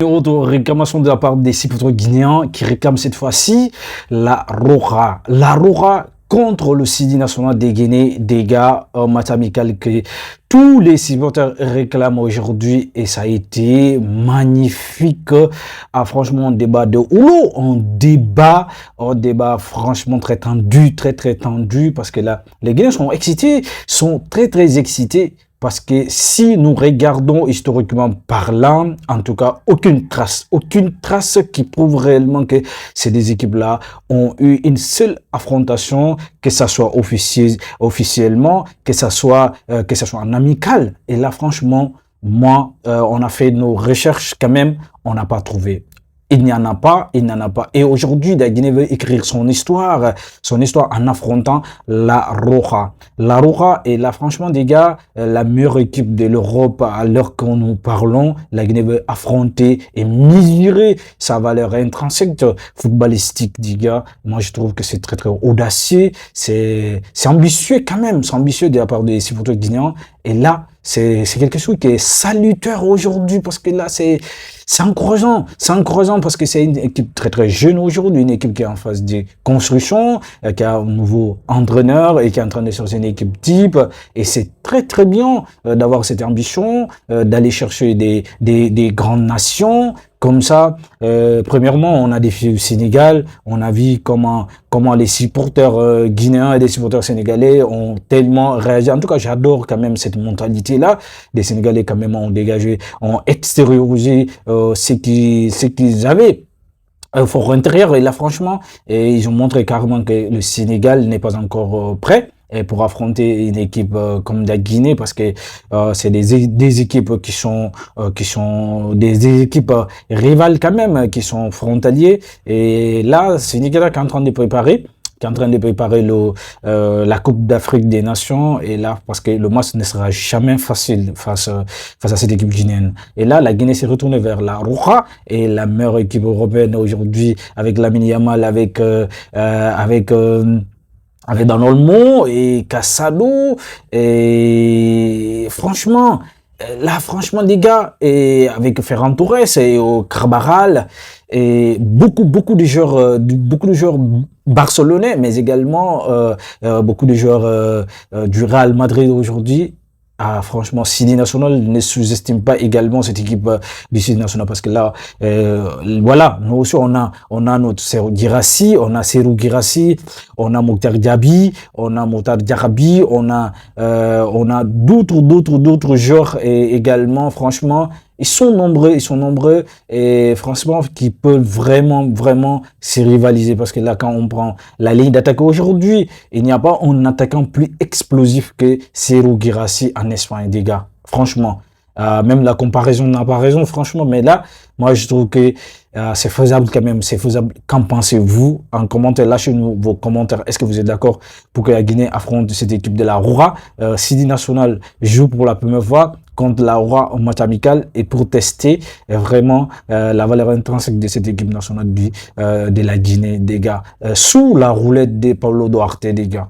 Autre réclamation de la part des supporters guinéens qui réclament cette fois-ci la Roja. La Roja contre le Sidi National des Guinées, des gars en match amical que tous les supporters réclament aujourd'hui et ça a été magnifique. Ah, franchement, un débat de houlot, un débat franchement très tendu parce que là, les Guinéens sont excités, sont très excités. Parce que si nous regardons historiquement parlant, en tout cas, aucune trace qui prouve réellement que ces deux équipes-là ont eu une seule affrontation, que ça soit officiellement, que ça soit en amical. Et là, franchement, moi, on a fait nos recherches quand même, on n'a pas trouvé. Il n'y en a pas. Et aujourd'hui, la Guinée veut écrire son histoire en affrontant la Roja. La Roja est là, franchement, des gars, la meilleure équipe de l'Europe à l'heure que nous parlons. La Guinée veut affronter et mesurer sa valeur intrinsèque footballistique, des gars. Moi, je trouve que c'est très audacieux. C'est ambitieux quand même. C'est ambitieux de la part des supporters guinéens. Et là, c'est quelque chose qui est salutaire aujourd'hui parce que là, c'est encourageant. C'est encourageant parce que c'est une équipe très jeune aujourd'hui, une équipe qui est en phase de construction, qui a un nouveau entraîneur et qui est en train de chercher une équipe type. Et c'est très bien d'avoir cette ambition, d'aller chercher des grandes nations. Comme ça, premièrement, on a défié le Sénégal, on a vu comment les supporters guinéens et les supporters sénégalais ont tellement réagi. En tout cas, j'adore quand même cette mentalité-là. Les Sénégalais quand même ont dégagé, ont extériorisé ce qu'ils avaient. Fort intérieur et là franchement ils ont montré carrément que le Sénégal n'est pas encore prêt et pour affronter une équipe comme la Guinée parce que c'est des équipes qui sont des équipes rivales quand même qui sont frontaliers et là le Sénégal est en train de préparer la Coupe d'Afrique des Nations et là parce que le match ne sera jamais facile face à cette équipe guinéenne. Et là la Guinée s'est retournée vers la Roja et la meilleure équipe européenne aujourd'hui avec Lamine Yamal, avec Dan Olmo et Casado et franchement là franchement les gars et avec Ferran Torres et Carvajal et beaucoup de joueurs barcelonais mais également beaucoup de joueurs du Real Madrid aujourd'hui. Ah, franchement, Sidi National ne sous-estime pas également cette équipe du Sidi National parce que là, voilà, nous aussi on a notre Serhou Guirassy, on a Serhou Guirassy, on a Mokhtar Diaby, on a Mokhtar Diaby, on a d'autres joueurs et également, franchement, ils sont nombreux et franchement qui peuvent vraiment se rivaliser parce que là quand on prend la ligne d'attaque aujourd'hui, il n'y a pas un attaquant plus explosif que Serhou Guirassy en Espagne, des gars. Franchement, même la comparaison n'a pas raison, franchement, mais là, moi je trouve que c'est faisable quand même, c'est faisable. Qu'en pensez-vous? En commentaire, lâchez-nous vos commentaires. Est-ce que vous êtes d'accord pour que la Guinée affronte cette équipe de la Roja? Sidi National joue pour la première fois contre la Roja en match amical et pour tester vraiment la valeur intrinsèque de cette équipe nationale de la Guinée, des gars, sous la roulette de Paulo Duarte, des gars.